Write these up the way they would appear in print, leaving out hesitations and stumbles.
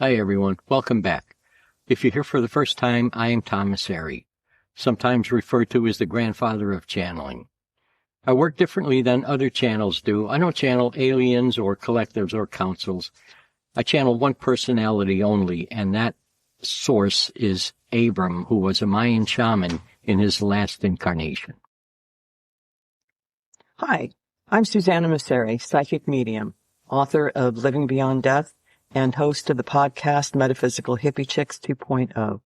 Hi, everyone. Welcome back. If you're here for the first time, I am Tom Massari, sometimes referred to as the grandfather of channeling. I work differently than other channels do. I don't channel aliens or collectives or councils. I channel one personality only, and that source is Abram, who was a Mayan shaman in his last incarnation. Hi, I'm Susanna Massari, psychic medium, author of Living Beyond Death, and host of the podcast Metaphysical Hippie Chicks 2.0.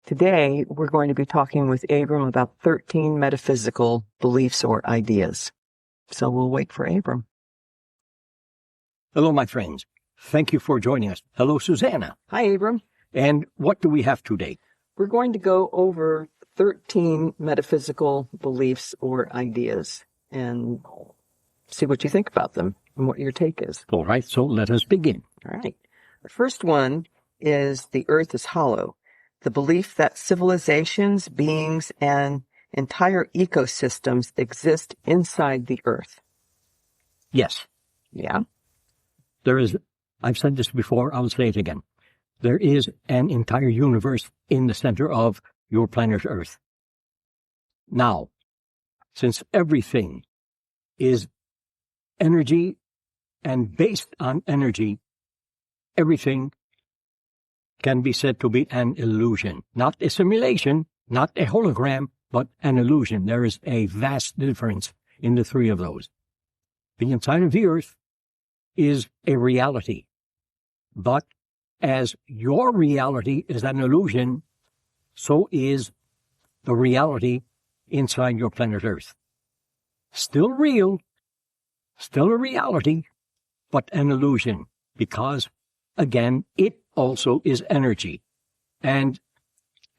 Today, we're going to be talking with Abram about 13 metaphysical beliefs or ideas. So we'll wait for Abram. Hello, my friends. Thank you for joining us. Hello, Susanna. Hi, Abram. And what do we have today? We're going to go over 13 metaphysical beliefs or ideas and see what you think about them and what your take is. All right, so let us begin. All right. The first one is the earth is hollow. The belief that civilizations, beings, and entire ecosystems exist inside the earth. Yes. Yeah. There is, I've said this before, I'll say it again. There is an entire universe in the center of your planet Earth. Now, since everything is energy and based on energy, everything can be said to be an illusion. Not a simulation, not a hologram, but an illusion. There is a vast difference in the three of those. The inside of the earth is a reality. But as your reality is an illusion, so is the reality inside your planet Earth. Still real, still a reality, but an illusion, because, again, it also is energy. And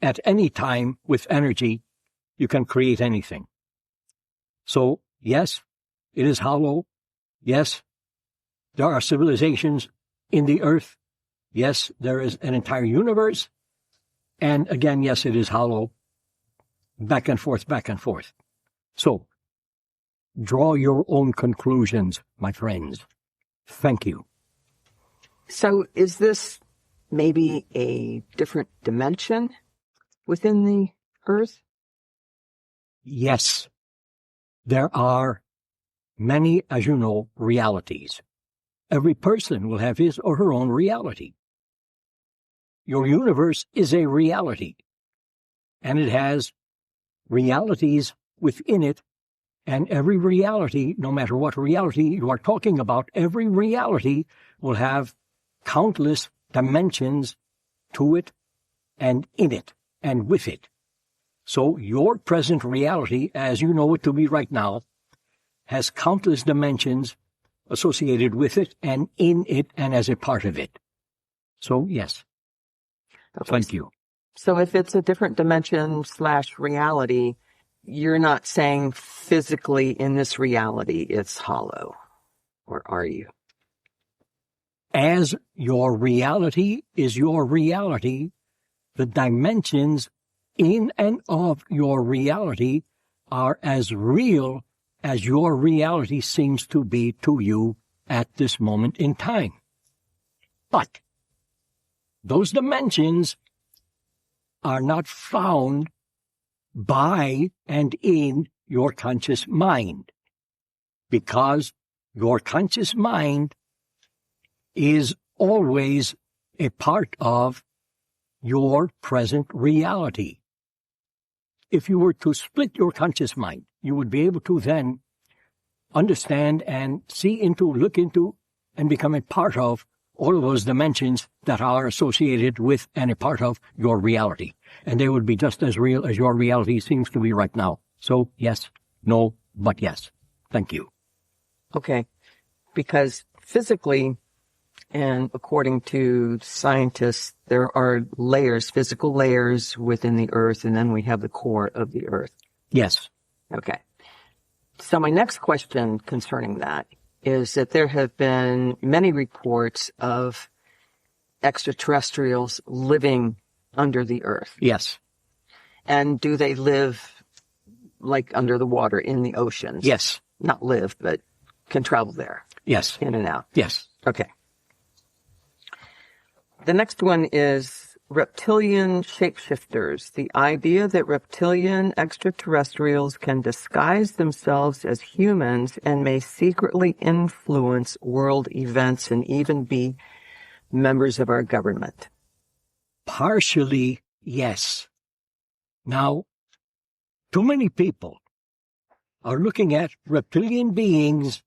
at any time with energy, you can create anything. So, yes, it is hollow. Yes, there are civilizations in the earth. Yes, there is an entire universe. And again, yes, it is hollow. Back and forth, back and forth. So, draw your own conclusions, my friends. Thank you. So is this maybe a different dimension within the earth? Yes. There are many, as you know, realities. Every person will have his or her own reality. Your universe is a reality, and it has realities within it, and every reality, no matter what reality you are talking about, every reality will have countless dimensions to it and in it and with it. So your present reality, as you know it to be right now, has countless dimensions associated with it and in it and as a part of it. So, yes. Okay. Thank you. So if it's a different dimension / reality, you're not saying physically in this reality it's hollow, or are you? As your reality is your reality, the dimensions in and of your reality are as real as your reality seems to be to you at this moment in time. But those dimensions are not found by and in your conscious mind, because your conscious mind is always a part of your present reality. If you were to split your conscious mind, you would be able to then understand and see into, look into, and become a part of all of those dimensions that are associated with and a part of your reality. And they would be just as real as your reality seems to be right now. So, yes, no, but yes. Thank you. Okay. Because physically, and according to scientists, there are layers, physical layers within the earth, and then we have the core of the earth. Yes. Okay. So my next question concerning that is that there have been many reports of extraterrestrials living under the earth. Yes. And do they live like under the water in the oceans? Yes. Not live, but can travel there. Yes. In and out. Yes. Okay. The next one is reptilian shapeshifters. The idea that reptilian extraterrestrials can disguise themselves as humans and may secretly influence world events and even be members of our government. Partially, yes. Now, too many people are looking at reptilian beings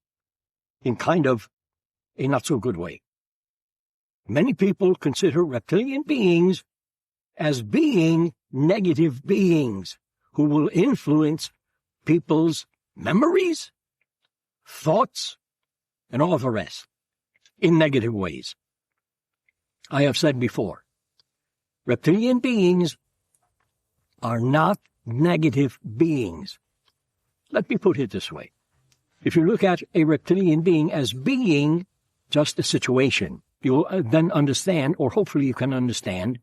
in kind of a not-so-good way. Many people consider reptilian beings as being negative beings who will influence people's memories, thoughts, and all the rest in negative ways. I have said before, reptilian beings are not negative beings. Let me put it this way. If you look at a reptilian being as being just a situation, you'll then understand, or hopefully you can understand,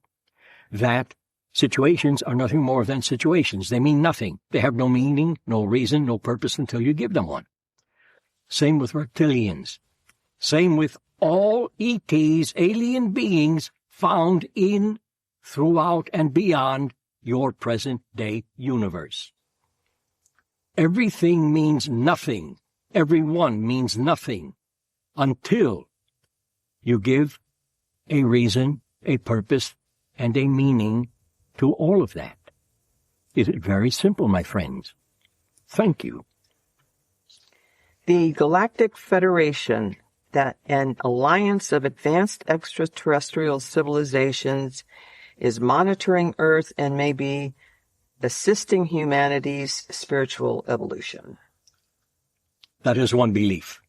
that situations are nothing more than situations. They mean nothing. They have no meaning, no reason, no purpose until you give them one. Same with reptilians. Same with all ETs, alien beings found in, throughout, and beyond your present-day universe. Everything means nothing. Everyone means nothing until you give a reason, a purpose, and a meaning to all of that. Is it very simple, my friends? Thank you. The Galactic Federation, that an alliance of advanced extraterrestrial civilizations, is monitoring Earth and may be assisting humanity's spiritual evolution. That is one belief.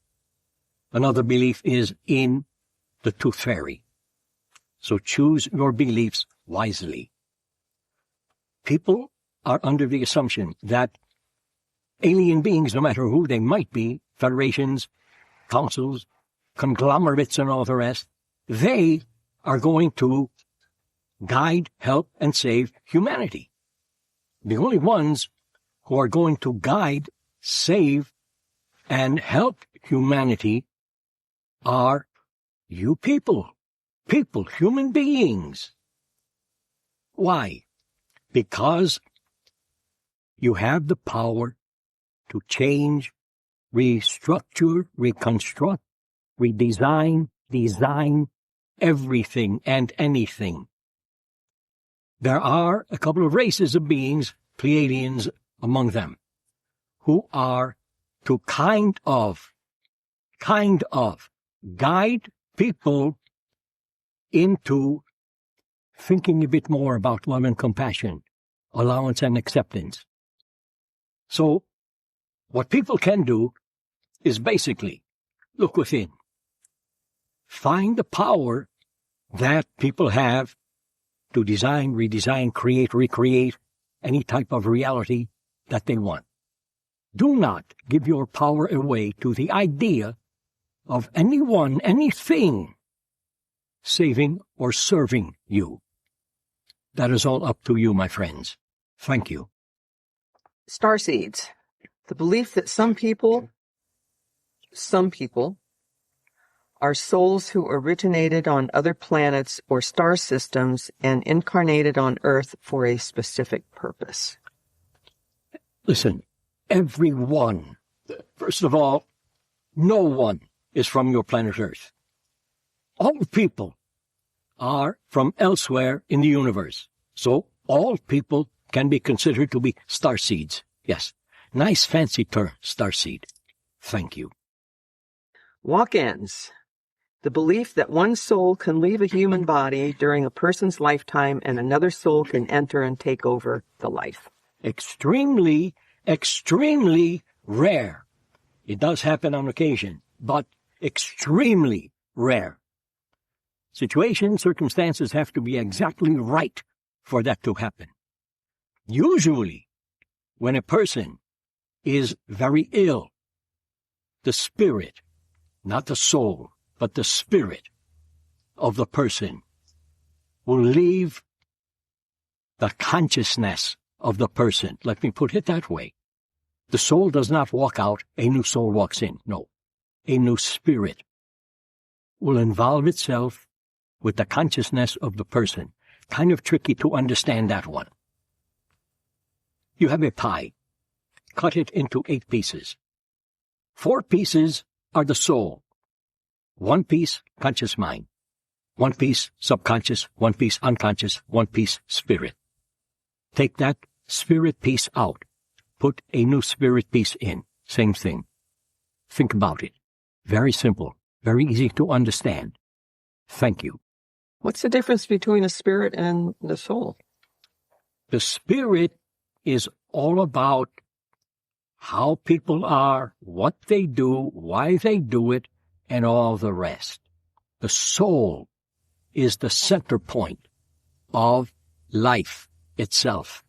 Another belief is in the Tooth Fairy. So choose your beliefs wisely. People are under the assumption that alien beings, no matter who they might be, federations, councils, conglomerates, and all the rest, they are going to guide, help, and save humanity. The only ones who are going to guide, save, and help humanity are you people, human beings. Why? Because you have the power to change, restructure, reconstruct, redesign, design everything and anything. There are a couple of races of beings, Pleiadians among them, who are to kind of guide people into thinking a bit more about love and compassion, allowance and acceptance. So, what people can do is basically look within. Find the power that people have to design, redesign, create, recreate any type of reality that they want. Do not give your power away to the idea of anyone, anything, saving or serving you. That is all up to you, my friends. Thank you. Starseeds. The belief that some people are souls who originated on other planets or star systems and incarnated on Earth for a specific purpose. Listen, everyone, first of all, no one is from your planet Earth. All people are from elsewhere in the universe. So all people can be considered to be starseeds. Yes, nice fancy term, starseed. Thank you. Walk-ins. The belief that one soul can leave a human body during a person's lifetime and another soul can enter and take over the life. Extremely, extremely rare. It does happen on occasion, but extremely rare. Situations, circumstances have to be exactly right for that to happen. Usually, when a person is very ill, the spirit, not the soul, but the spirit of the person will leave the consciousness of the person. Let me put it that way. The soul does not walk out, a new soul walks in. No. A new spirit will involve itself with the consciousness of the person. Kind of tricky to understand that one. You have a pie. Cut it into 8 pieces. 4 pieces are the soul. 1 piece, conscious mind. 1 piece, subconscious. 1 piece, unconscious. 1 piece, spirit. Take that spirit piece out. Put a new spirit piece in. Same thing. Think about it. Very simple. Very easy to understand. Thank you. What's the difference between a spirit and the soul? The spirit is all about how people are, what they do, why they do it, and all the rest. The soul is the center point of life itself.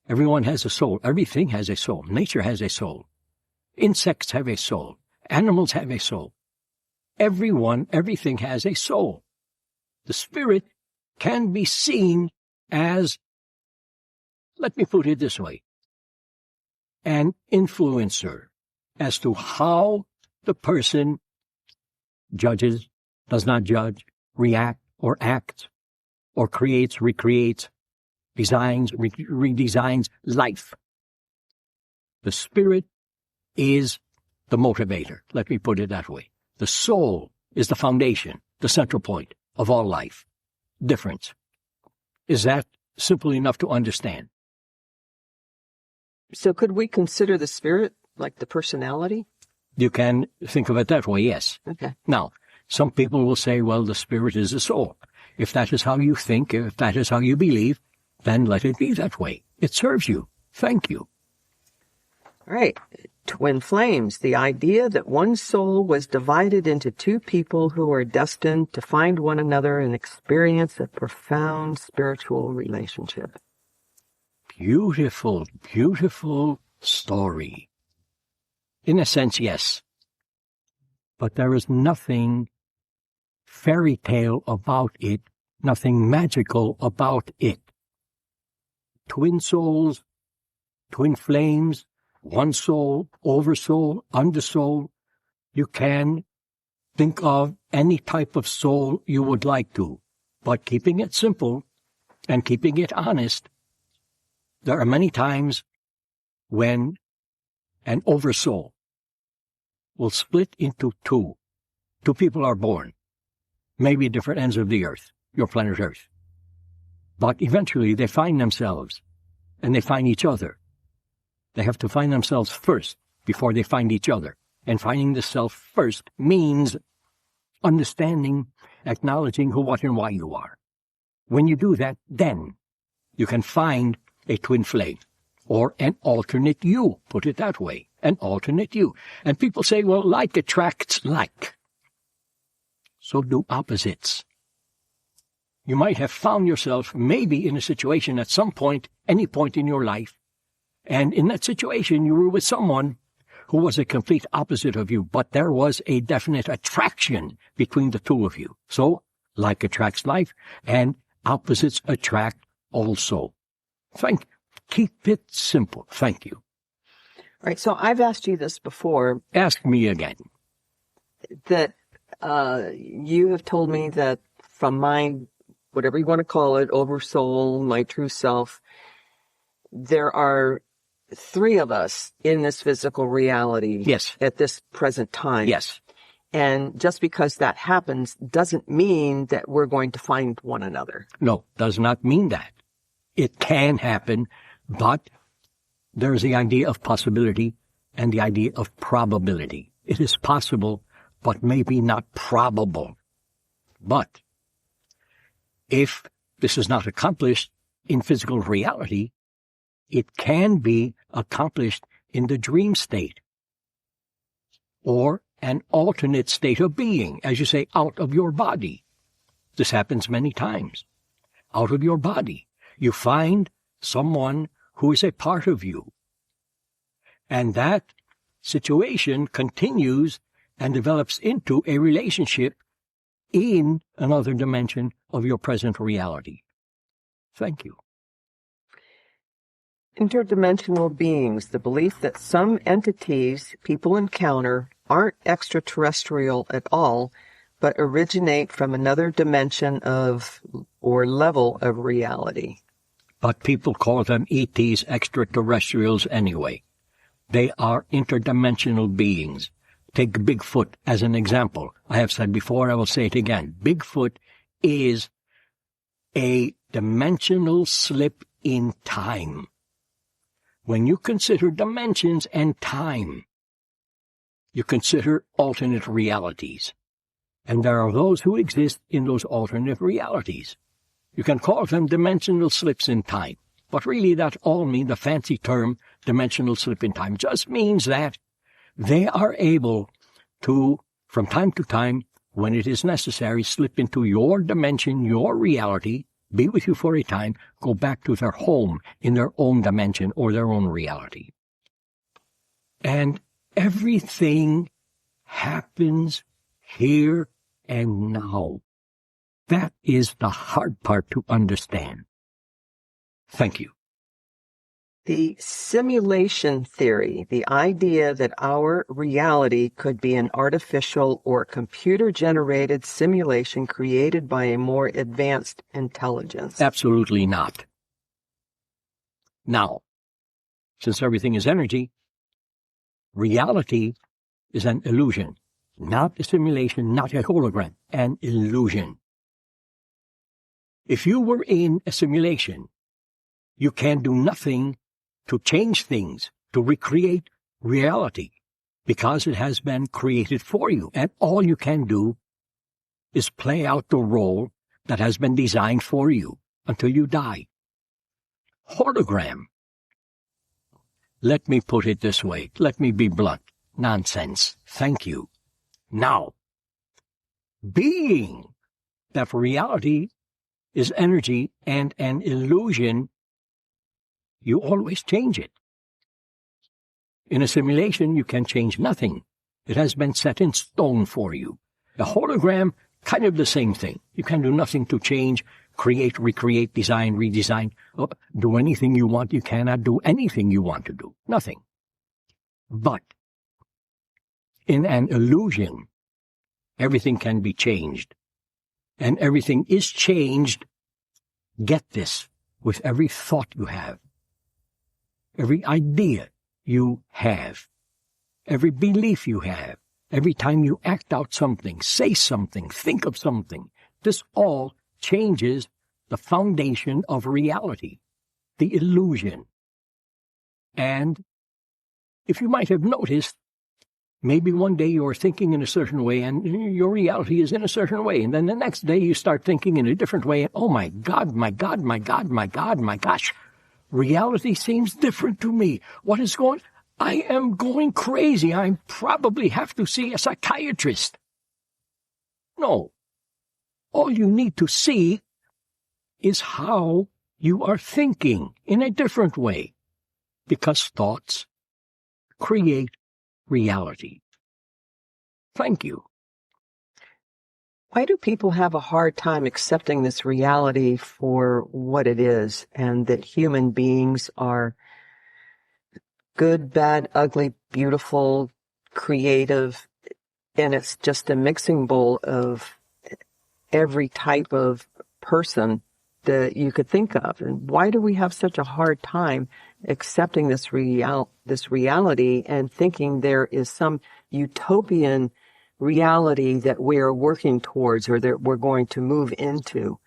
Everyone has a soul. Everything has a soul. Nature has a soul. Insects have a soul. Animals have a soul. Everything has a soul. The spirit can be seen as, let me put it this way, an influencer as to how the person judges, does not judge, react or acts, or creates, recreates, designs, redesigns life. The spirit is the motivator. Let me put it that way. The soul is the foundation, the central point of all life. Difference. Is that simple enough to understand? So could we consider the spirit like the personality? You can think of it that way, yes. Okay. Now, some people will say, well, the spirit is the soul. If that is how you think, if that is how you believe, then let it be that way. It serves you. Thank you. All right. Twin flames, the idea that one soul was divided into 2 people who are destined to find one another and experience a profound spiritual relationship. Beautiful, beautiful story. In a sense, yes. But there is nothing fairy tale about it, nothing magical about it. Twin souls, twin flames, one soul, oversoul, undersoul. You can think of any type of soul you would like to, but keeping it simple and keeping it honest, there are many times when an oversoul will split into 2. 2 people are born, maybe different ends of the earth, your planet Earth. But eventually they find themselves and they find each other. They have to find themselves first before they find each other. And finding the self first means understanding, acknowledging who, what, and why you are. When you do that, then you can find a twin flame or an alternate you. Put it that way, an alternate you. And people say, well, like attracts like. So do opposites. You might have found yourself maybe in a situation at some point, any point in your life, and in that situation you were with someone who was a complete opposite of you, but there was a definite attraction between the 2 of you. So, like attracts like, and opposites attract also. Keep it simple. Thank you. All right, so I've asked you this before. Ask me again. That you have told me that from my, whatever you want to call it, oversoul, my true self, there are 3 of us in this physical reality. Yes. At this present time. Yes. And just because that happens doesn't mean that we're going to find one another. No, does not mean that. It can happen, but there's the idea of possibility and the idea of probability. It is possible, but maybe not probable. But if this is not accomplished in physical reality, it can be accomplished in the dream state or an alternate state of being, as you say, out of your body. This happens many times. Out of your body, you find someone who is a part of you. And that situation continues and develops into a relationship in another dimension of your present reality. Thank you. Interdimensional beings, the belief that some entities people encounter aren't extraterrestrial at all, but originate from another dimension of or level of reality. But people call them ETs, extraterrestrials, anyway. They are interdimensional beings. Take Bigfoot as an example. I have said before, I will say it again. Bigfoot is a dimensional slip in time. When you consider dimensions and time, you consider alternate realities. And there are those who exist in those alternate realities. You can call them dimensional slips in time. But really that all means, the fancy term, dimensional slip in time, just means that they are able to, from time to time, when it is necessary, slip into your dimension, your reality, be with you for a time, go back to their home in their own dimension or their own reality. And everything happens here and now. That is the hard part to understand. Thank you. The simulation theory, the idea that our reality could be an artificial or computer-generated simulation created by a more advanced intelligence. Absolutely not. Now, since everything is energy, reality is an illusion, not a simulation, not a hologram, an illusion. If you were in a simulation, you can do nothing to change things, to recreate reality, because it has been created for you. And all you can do is play out the role that has been designed for you until you die. Hologram. Let me put it this way. Let me be blunt. Nonsense. Thank you. Now, being that reality is energy and an illusion, you always change it. In a simulation, you can change nothing. It has been set in stone for you. A hologram, kind of the same thing. You can do nothing to change, create, recreate, design, redesign, do anything you want. You cannot do anything you want to do. Nothing. But in an illusion, everything can be changed. And everything is changed, get this, with every thought you have. Every idea you have, every belief you have, every time you act out something, say something, think of something, this all changes the foundation of reality, the illusion. And if you might have noticed, maybe one day you're thinking in a certain way and your reality is in a certain way. And then the next day you start thinking in a different way. And oh my God, my God, my God, my God, my gosh. Reality seems different to me. What is going? I am going crazy. I probably have to see a psychiatrist. No. All you need to see is how you are thinking in a different way. Because thoughts create reality. Thank you. Why do people have a hard time accepting this reality for what it is, and that human beings are good, bad, ugly, beautiful, creative, and it's just a mixing bowl of every type of person that you could think of? And why do we have such a hard time accepting this reality and thinking there is some utopian reality that we are working towards or that we're going to move into?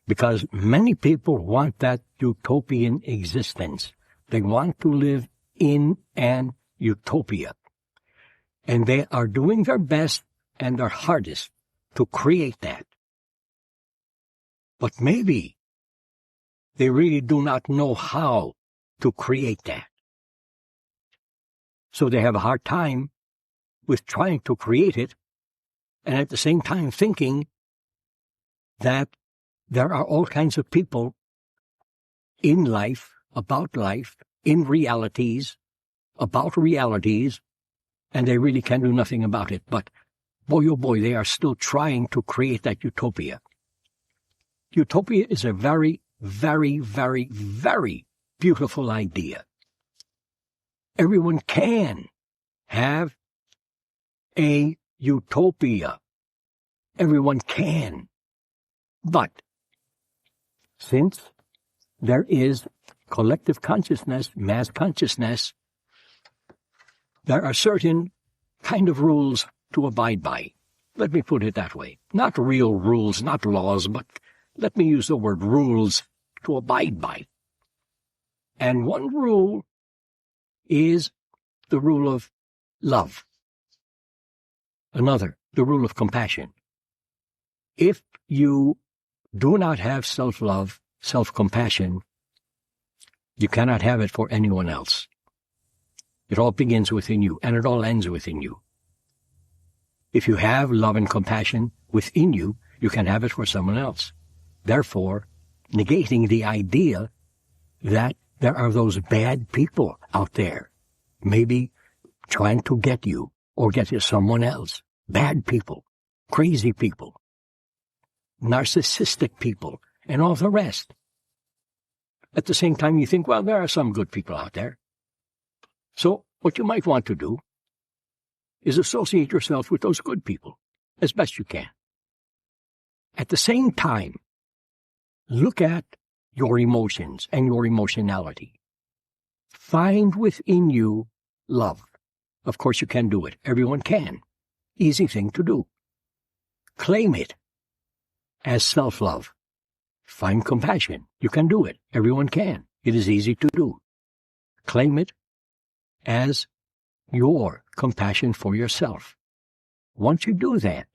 Because many people want that utopian existence. They want to live in an utopia. And they are doing their best and their hardest to create that. But maybe they really do not know how to create that. So they have a hard time with trying to create it, and at the same time thinking that there are all kinds of people in life, about life, in realities, about realities, and they really can do nothing about it. But boy, oh boy, they are still trying to create that utopia. Utopia is a very, very, very, very beautiful idea. Everyone can have a utopia. Everyone can. But since there is collective consciousness, mass consciousness, there are certain kind of rules to abide by. Let me put it that way. Not real rules, not laws, but let me use the word rules to abide by. And one rule is the rule of love. Another, the rule of compassion. If you do not have self-love, self-compassion, you cannot have it for anyone else. It all begins within you, and it all ends within you. If you have love and compassion within you, you can have it for someone else. Therefore, negating the idea that there are those bad people out there, maybe trying to get you or get to someone else. Bad people, crazy people, narcissistic people, and all the rest. At the same time, you think, well, there are some good people out there. So what you might want to do is associate yourself with those good people as best you can. At the same time, look at your emotions and your emotionality. Find within you love. Of course, you can do it. Everyone can. Easy thing to do. Claim it as self-love. Find compassion. You can do it. Everyone can. It is easy to do. Claim it as your compassion for yourself. Once you do that,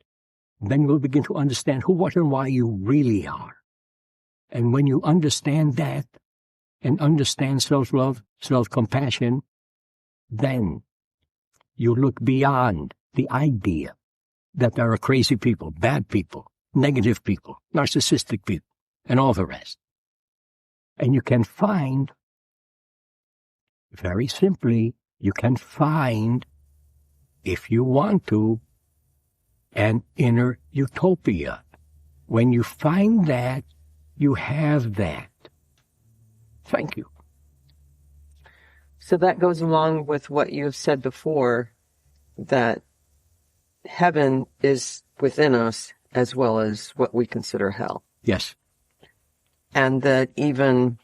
then you'll begin to understand who, what, and why you really are. And when you understand that, and understand self-love, self-compassion, then you look beyond the idea that there are crazy people, bad people, negative people, narcissistic people, and all the rest. And you can find, very simply, you can find, if you want to, an inner utopia. When you find that, you have that. Thank you. So that goes along with what you've said before, that heaven is within us as well as what we consider hell. Yes. And that even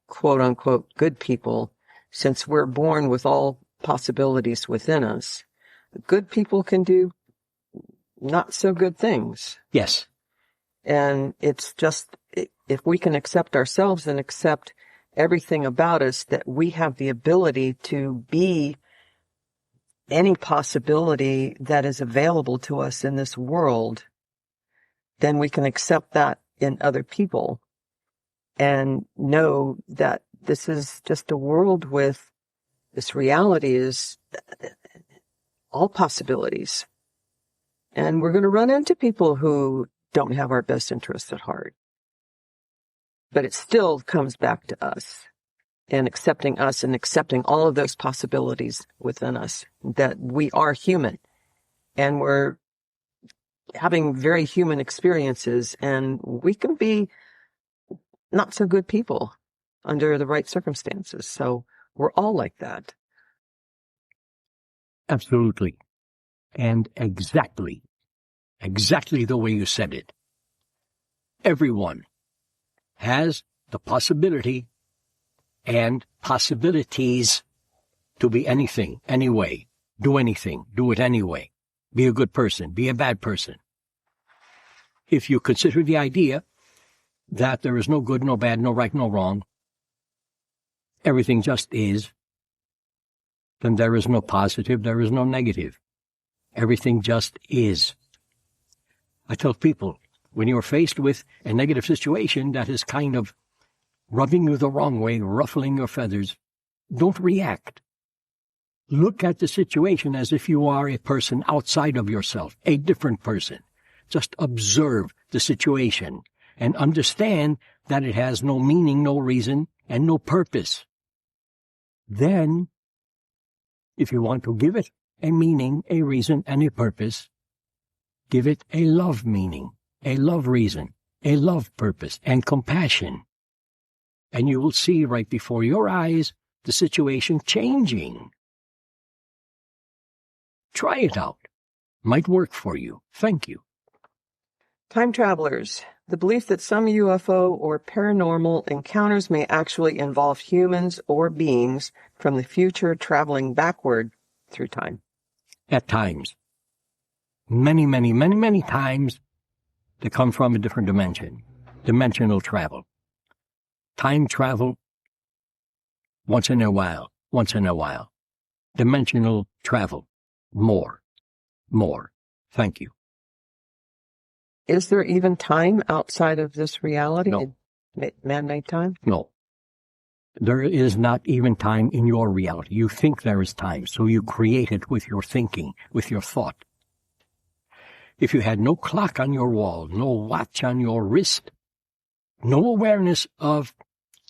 quote-unquote good people, since we're born with all possibilities within us, good people can do not so good things. Yes. And it's just, if we can accept ourselves and accept everything about us, that we have the ability to be any possibility that is available to us in this world, then we can accept that in other people and know that this is just a world with, this reality is all possibilities. And we're going to run into people who don't have our best interests at heart. But it still comes back to us and accepting us and accepting all of those possibilities within us, that we are human and we're having very human experiences, and we can be not so good people under the right circumstances. So we're all like that. Absolutely. And exactly the way you said it. Everyone has the possibility and possibilities to be anything, anyway, do anything, do it anyway, be a good person, be a bad person. If you consider the idea that there is no good, no bad, no right, no wrong, everything just is, then there is no positive, there is no negative. Everything just is. I tell people, when you're faced with a negative situation that is kind of rubbing you the wrong way, ruffling your feathers, don't react. Look at the situation as if you are a person outside of yourself, a different person. Just observe the situation and understand that it has no meaning, no reason, and no purpose. Then, if you want to give it a meaning, a reason, and a purpose, give it a love meaning, a love reason, a love purpose, and compassion. And you will see right before your eyes the situation changing. Try it out. might work for you. Thank you. Time travelers. The belief that some UFO or paranormal encounters may actually involve humans or beings from the future traveling backward through time. At times. Many, many, many, many times, they come from a different dimension. Dimensional travel. Time travel, once in a while. Dimensional travel, more. Thank you. Is there even time outside of this reality? No. Man-made time? No. There is not even time in your reality. You think there is time, so you create it with your thinking, with your thought. If you had no clock on your wall, no watch on your wrist, no awareness of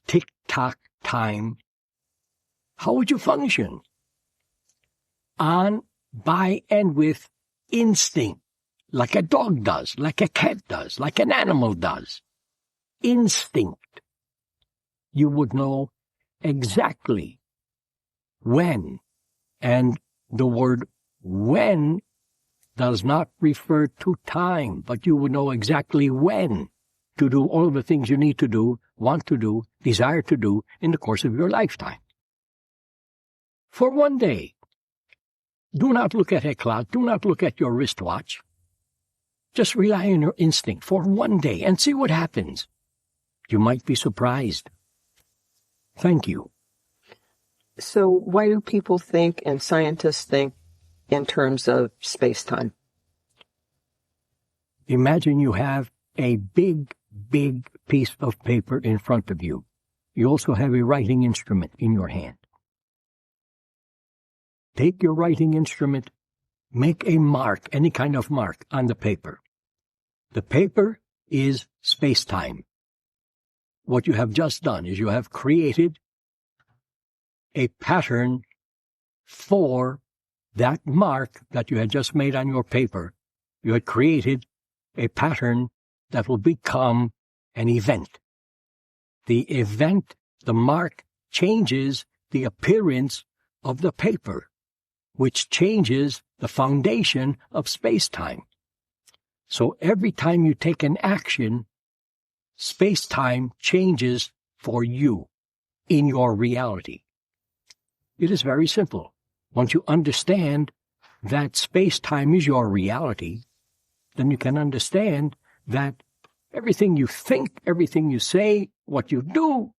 tick-tock time, how would you function? On, by, and with instinct, like a dog does, like a cat does, like an animal does. Instinct. You would know exactly when, and the word when does not refer to time, but you would know exactly when to do all the things you need to do, want to do, desire to do in the course of your lifetime. For one day, do not look at a clock, do not look at your wristwatch. Just rely on your instinct for one day and see what happens. You might be surprised. Thank you. So why do people think and scientists think in terms of space-time? Imagine you have a big piece of paper in front of you. You also have a writing instrument in your hand. Take your writing instrument, make a mark, any kind of mark, on the paper. The paper is space-time. What you have just done is you have created a pattern for that mark that you had just made on your paper. You had created a pattern that will become an event. The event, the mark, changes the appearance of the paper, which changes the foundation of space-time. So every time you take an action, space-time changes for you in your reality. It is very simple. Once you understand that space-time is your reality, then you can understand that everything you think, everything you say, what you do,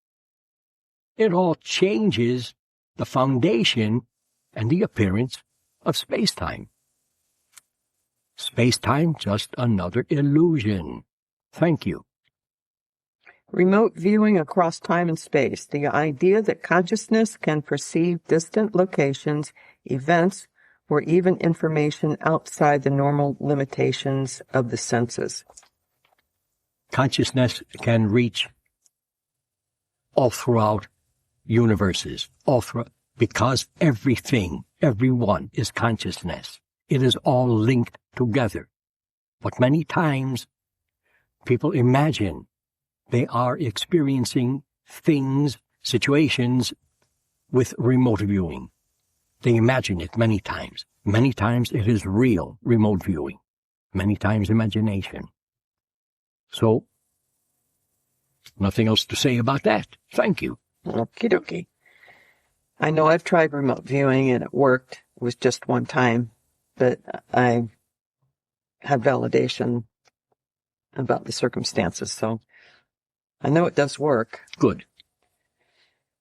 it all changes the foundation and the appearance of space-time. Space-time, just another illusion. Thank you. Remote viewing across time and space. The idea that consciousness can perceive distant locations, events, or even information outside the normal limitations of the senses. Consciousness can reach all throughout universes, because everything, everyone is consciousness. It is all linked together. But many times, people imagine they are experiencing things, situations with remote viewing. They imagine it many times. Many times it is real remote viewing. Many times imagination. So, nothing else to say about that. Thank you. Okie dokie. I know I've tried remote viewing and it worked. It was just one time, but I had validation about the circumstances, so I know it does work. Good.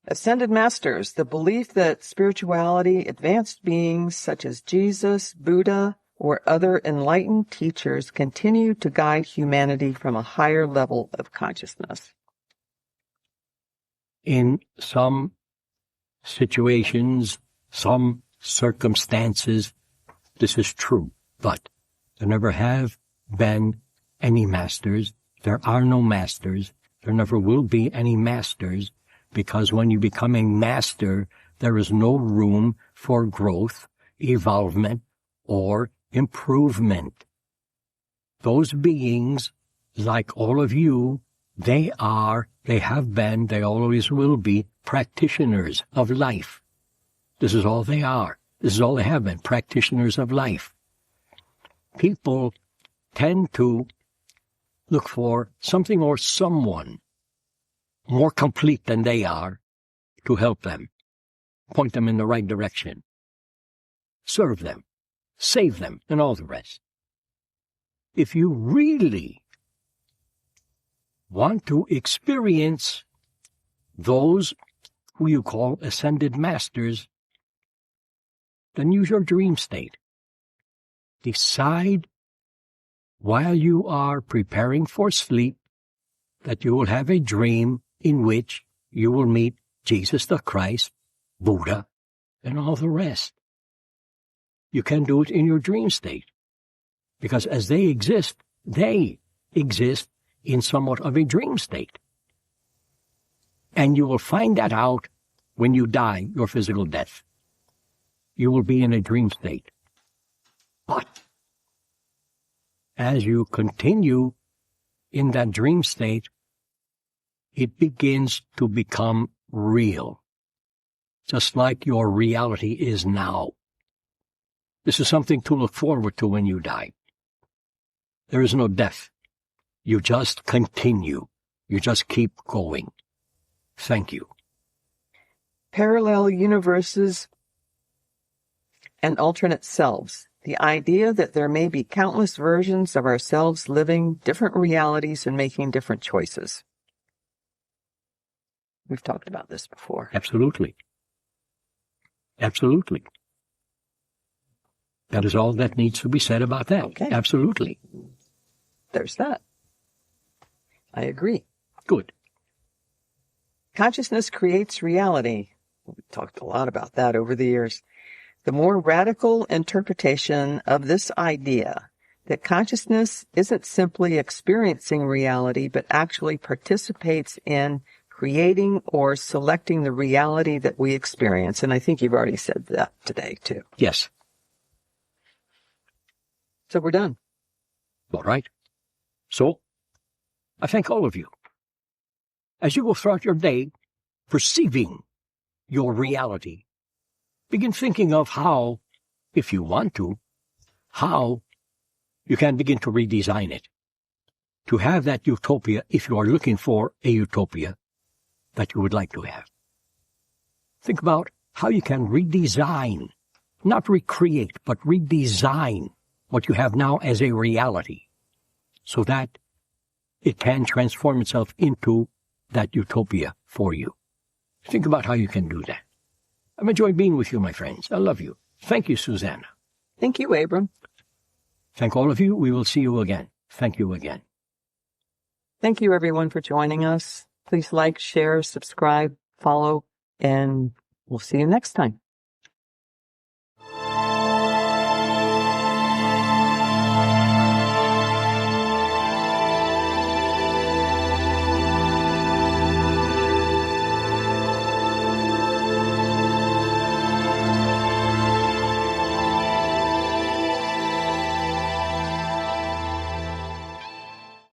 Ascended Masters, the belief that spirituality, advanced beings such as Jesus, Buddha, or other enlightened teachers continue to guide humanity from a higher level of consciousness. In some situations, some circumstances, this is true, but there never have been any masters. There are no masters. There never will be any masters, because when you become a master, there is no room for growth, evolvement, or improvement. Those beings, like all of you, they have been, they always will be practitioners of life. This is all they are. This is all they have been, practitioners of life. people tend to look for something or someone more complete than they are to help them, point them in the right direction, serve them, save them, and all the rest. If you really want to experience those who you call ascended masters, then use your dream state. Decide while you are preparing for sleep that you will have a dream in which you will meet Jesus the Christ, Buddha, and all the rest. You can do it in your dream state, because as they exist in somewhat of a dream state. And you will find that out when you die your physical death. You will be in a dream state. But as you continue in that dream state, it begins to become real, just like your reality is now. This is something to look forward to when you die. There is no death. You just continue. You just keep going. Thank you. Parallel universes and alternate selves. The idea that there may be countless versions of ourselves living different realities and making different choices. We've talked about this before. Absolutely. Absolutely. That is all that needs to be said about that. Okay. Absolutely. There's that. I agree. Good. Consciousness creates reality. We've talked a lot about that over the years. The more radical interpretation of this idea that consciousness isn't simply experiencing reality, but actually participates in creating or selecting the reality that we experience. And I think you've already said that today, too. Yes. So we're done. All right. So, I thank all of you. As you go throughout your day, perceiving your reality, begin thinking of how, if you want to, how you can begin to redesign it, to have that utopia if you are looking for a utopia that you would like to have. Think about how you can redesign, not recreate, but redesign what you have now as a reality, so that it can transform itself into that utopia for you. Think about how you can do that. I've enjoyed being with you, my friends. I love you. Thank you, Susanna. Thank you, Abram. Thank all of you. We will see you again. Thank you again. Thank you, everyone, for joining us. Please like, share, subscribe, follow, and we'll see you next time.